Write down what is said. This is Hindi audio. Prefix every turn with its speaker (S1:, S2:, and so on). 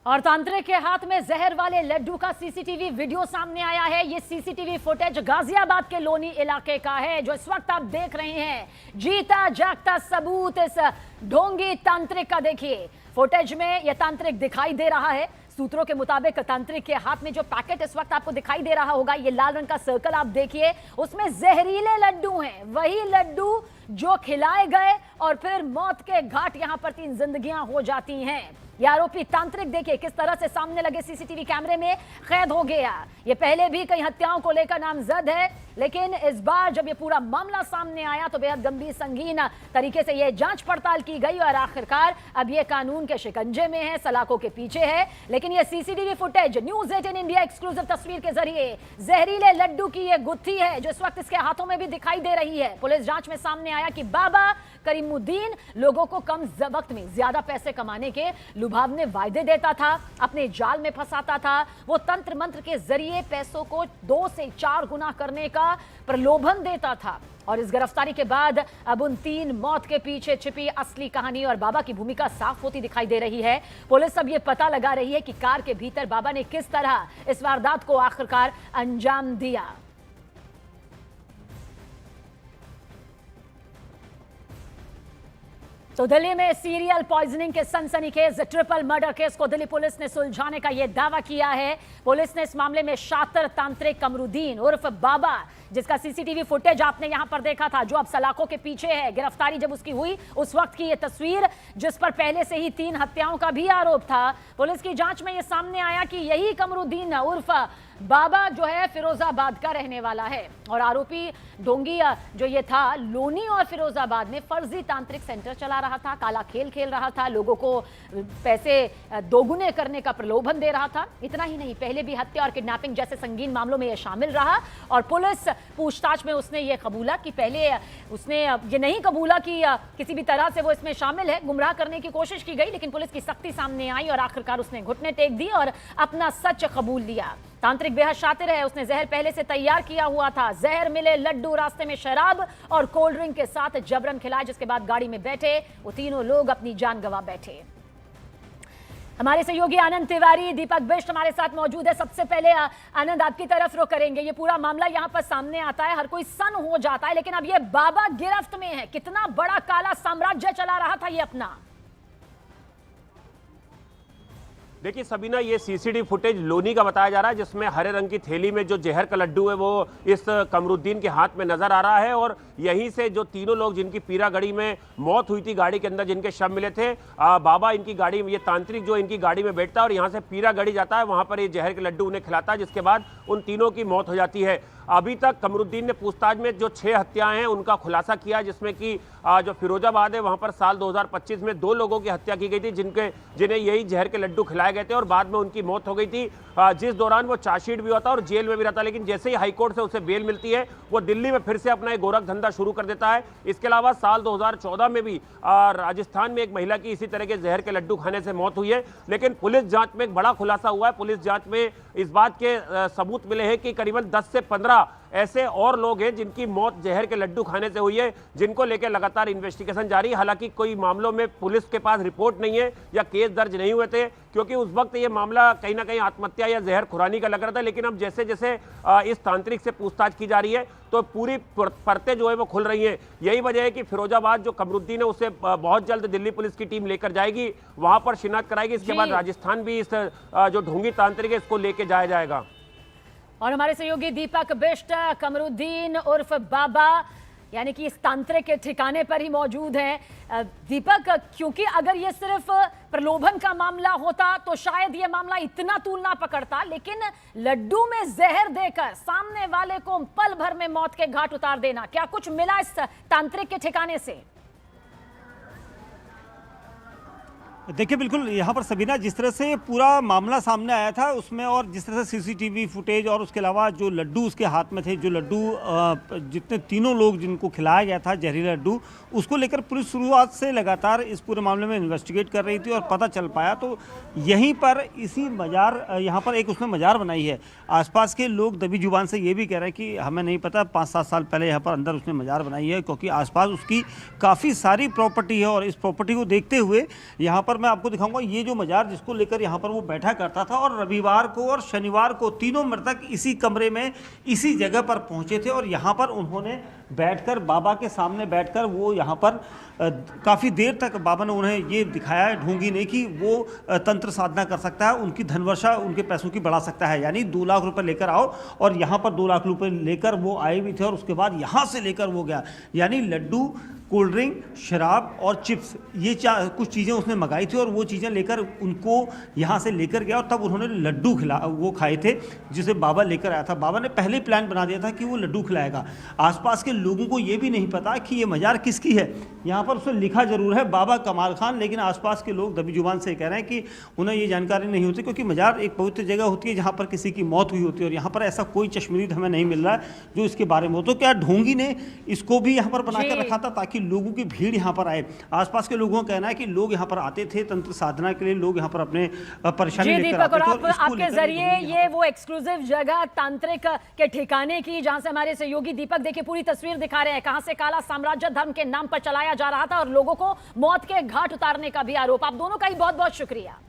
S1: और तांत्रिक के हाथ में जहर वाले लड्डू का सीसीटीवी वीडियो सामने आया है। ये सीसीटीवी फुटेज गाजियाबाद के लोनी इलाके का है, जो इस वक्त आप देख रहे हैं। जीता जागता सबूत इस ढोंगी तांत्रिक का देखिए। फुटेज में यह तांत्रिक दिखाई दे रहा है। सूत्रों के मुताबिक तांत्रिक के हाथ में जो पैकेट इस वक्त आपको दिखाई दे रहा होगा, ये लाल रंग का सर्कल आप देखिए, उसमें जहरीले लड्डू हैं। वही लड्डू जो खिलाए गए और फिर मौत के घाट यहां पर 3 जिंदगियां हो जाती हैं। ये आरोपी तांत्रिक देखिए किस तरह से सामने लगे सीसीटीवी कैमरे में कैद हो गया। ये पहले भी कई हत्याओं को लेकर नामजद है, लेकिन इस बार जब ये पूरा मामला सामने आया तो बेहद गंभीर संगीन तरीके से ये जांच पड़ताल की गई और आखिरकार अब ये कानून के शिकंजे में है, सलाखों के पीछे है। लेकिन ये CCTV footage news 18 India exclusive तस्वीर के जरिए जहरीले लड्डू की ये गुत्थी है जो इस वक्त इसके हाथों में भी दिखाई दे रही है। पुलिस जांच में सामने आया कि बाबा करीमुद्दीन लोगों को कम वक्त में ज्यादा पैसे कमाने के लुभावने वायदे देता था, अपने जाल में फंसाता था। वो तंत्र मंत्र के जरिए पैसों को 2 से 4 गुना करने का प्रलोभन देता था। और इस गिरफ्तारी के बाद अब उन 3 मौत के पीछे छिपी असली कहानी और बाबा की भूमिका साफ होती दिखाई दे रही है। पुलिस अब ये पता लगा रही है कि कार के भीतर बाबा ने किस तरह इस वारदात को आखिरकार अंजाम दिया। तो दिल्ली में सीरियल पॉइजनिंग के सनसनीखेज ट्रिपल मर्डर केस को दिल्ली पुलिस ने सुलझाने का यह दावा किया है। पुलिस ने इस मामले में शातिर तांत्रिक कमरुद्दीन उर्फ बाबा, जिसका सीसीटीवी फुटेज आपने यहां पर देखा था, जो अब सलाखों के पीछे है। गिरफ्तारी जब उसकी हुई उस वक्त की यह तस्वीर, जिस पर पहले से ही 3 हत्याओं का भी आरोप था। पुलिस की जांच में यह सामने आया कि यही कमरुद्दीन उर्फ बाबा जो है फिरोजाबाद का रहने वाला है और आरोपी ढोंगी जो ये था लोनी और फिरोजाबाद में फर्जी तांत्रिक सेंटर चला रहा था, काला खेल खेल रहा था, लोगों को पैसे दोगुने करने का प्रलोभन दे रहा था। इतना ही नहीं, पहले भी हत्या और किडनैपिंग जैसे संगीन मामलों में यह शामिल रहा और पुलिस पूछताछ में उसने ये कबूला कि पहले उसने ये नहीं कबूला कि किसी भी तरह से वो इसमें शामिल है। गुमराह करने की कोशिश की गई, लेकिन पुलिस की सख्ती सामने आई और आखिरकार उसने घुटने टेक दी और अपना सच कबूल लिया। तांत्रिक बेहद शातिर है, उसने जहर पहले से तैयार किया हुआ था। जहर मिले लड्डू रास्ते में शराब और कोल्ड ड्रिंक के साथ जबरन खिलाए, जिसके बाद गाड़ी में बैठे वो तीनों लोग अपनी जान गंवा बैठे। हमारे सहयोगी आनंद तिवारी, दीपक बिष्ट हमारे साथ मौजूद है। सबसे पहले आनंद, आपकी तरफ रुख करेंगे। ये पूरा मामला यहाँ पर सामने आता है, हर कोई सन हो जाता है, लेकिन अब ये बाबा गिरफ्त में है। कितना बड़ा काला साम्राज्य चला रहा था ये अपना।
S2: देखिए सबीना, ये सीसीटीवी फुटेज लोनी का बताया जा रहा है, जिसमें हरे रंग की थैली में जो जहर का लड्डू है वो इस कमरुद्दीन के हाथ में नजर आ रहा है। और यहीं से जो तीनों लोग जिनकी पीरागढ़ी में मौत हुई थी, गाड़ी के अंदर जिनके शव मिले थे, बाबा इनकी गाड़ी में, ये तांत्रिक जो इनकी गाड़ी में बैठता है और यहाँ से पीरागढ़ी जाता है, वहां पर ये जहर के लड्डू उन्हें खिलाता है, जिसके बाद उन तीनों की मौत हो जाती है। अभी तक कमरुद्दीन ने पूछताछ में जो 6 हत्याएं हैं उनका खुलासा किया, जिसमें कि जो फिरोजाबाद है वहां पर साल 2025 में 2 लोगों की हत्या की गई थी, जिन्हें यही जहर के लड्डू खिलाए गए थे और बाद में उनकी मौत हो गई थी, जिस दौरान वो चार्जशीट भी होता और जेल में भी रहता। लेकिन जैसे ही हाईकोर्ट से उसे बेल मिलती है, वो दिल्ली में फिर से अपना एक गोरख धंधा शुरू कर देता है। इसके अलावा साल 2014 में भी राजस्थान में एक महिला की इसी तरह के जहर के लड्डू खाने से मौत हुई है। लेकिन पुलिस जांच में एक बड़ा खुलासा हुआ है। पुलिस जांच में इस बात के सबूत मिले हैं कि करीबन 10 से 15 ऐसे और लोग हैं जिनकी मौत जहर के लड्डू खाने से हुई है, जिनको लेकर लगातार इन्वेस्टिगेशन जारी है। हालांकि कोई मामलों में पुलिस के पास रिपोर्ट नहीं है या केस दर्ज नहीं हुए थे, क्योंकि उस वक्त ये मामला कहीं ना कहीं आत्महत्या या जहर खुरानी का लग रहा था। लेकिन अब जैसे जैसे इस तांत्रिक से पूछताछ की जा रही है तो पूरी परतें जो है वो खुल रही हैं। यही वजह है कि फिरोजाबाद जो कमरुद्दीन है उसे बहुत जल्द दिल्ली पुलिस की टीम लेकर जाएगी, वहां पर शिनाख्त कराएगी। इसके बाद राजस्थान भी इस जो ढोंगी तांत्रिक है इसको लेके जाया जाएगा।
S1: और हमारे सहयोगी दीपक बिष्ट कमरुद्दीन उर्फ बाबा यानी कि इस तांत्रिक के ठिकाने पर ही मौजूद हैं। दीपक, क्योंकि अगर ये सिर्फ प्रलोभन का मामला होता तो शायद ये मामला इतना तूल ना पकड़ता, लेकिन लड्डू में जहर देकर सामने वाले को पल भर में मौत के घाट उतार देना, क्या कुछ मिला इस तांत्रिक के ठिकाने से?
S3: देखिए बिल्कुल, यहाँ पर सबीना, जिस तरह से पूरा मामला सामने आया था उसमें और जिस तरह से सीसीटीवी फुटेज और उसके अलावा जो लड्डू उसके हाथ में थे, जो लड्डू जितने तीनों लोग जिनको खिलाया गया था जहरीला लड्डू, उसको लेकर पुलिस शुरुआत से लगातार इस पूरे मामले में इन्वेस्टिगेट कर रही थी और पता चल पाया तो यहीं पर इसी मजार, यहाँ पर एक उसने मजार बनाई है। आसपास के लोग दबी जुबान से ये भी कह रहे हैं कि हमें नहीं पता, 5-7 साल पहले यहाँ पर अंदर उसने मजार बनाई है, क्योंकि आसपास उसकी काफ़ी सारी प्रॉपर्टी है और इस प्रॉपर्टी को देखते हुए यहाँ पर पर मैं आपको दिखाऊंगा ये जो मजार जिसको लेकर यहाँ पर वो बैठा करता था, और रविवार को और शनिवार को तीनों मृतक इसी कमरे में इसी जगह पर पहुंचे थे और यहाँ पर उन्होंने बैठकर बाबा के सामने बैठकर वो यहाँ पर काफ़ी देर तक बाबा ने उन्हें ये दिखाया है ढोंगी ने कि वो तंत्र साधना कर सकता है, उनकी धनवर्षा उनके पैसों की बढ़ा सकता है। यानी 2 लाख रुपए लेकर आओ, और यहाँ पर 2 लाख रुपए लेकर वो आए भी थे और उसके बाद यहाँ से लेकर वो गया। यानी लड्डू, कोल्ड ड्रिंक, शराब और चिप्स, ये कुछ चीज़ें उसने मंगाई थी और वो चीज़ें लेकर उनको यहाँ से लेकर गया और तब उन्होंने लड्डू वो खाए थे जिसे बाबा लेकर आया था। बाबा ने पहले ही प्लान बना दिया था कि वो लड्डू खिलाएगा। आसपास के लोगों को ये भी नहीं पता कि ये मजार किसकी है। यहाँ पर उसने लिखा जरूर है बाबा कमाल खान, लेकिन आसपास के लोग दबी जुबान से कह रहे हैं कि उन्हें ये जानकारी नहीं होती, क्योंकि मजार एक पवित्र जगह होती है जहाँ पर किसी की मौत हुई होती है और यहाँ पर ऐसा कोई चश्मदीद हमें नहीं मिल रहा है जो इसके बारे में हो। तो क्या ढोंगी ने इसको भी यहाँ पर बनाकर रखा था ताकि लोगों की भीड़ यहाँ पर आए? आसपास के लोगों का कहना है कि लोग यहाँ पर आते थे तंत्र साधना के लिए, लोग यहाँ पर अपने परेशानी लेकर आते थे। और
S1: आपके जरिए ये वो एक्सक्लूसिव जगह तांत्रिक के ठिकाने की जहां से हमारे सहयोगी दीपक देखिए पूरी तस्वीर दिखा रहे हैं, कहां से काला साम्राज्य धर्म के नाम पर चलाया जा रहा था और लोगों को मौत के घाट उतारने का भी आरोप। आप दोनों का ही बहुत बहुत शुक्रिया।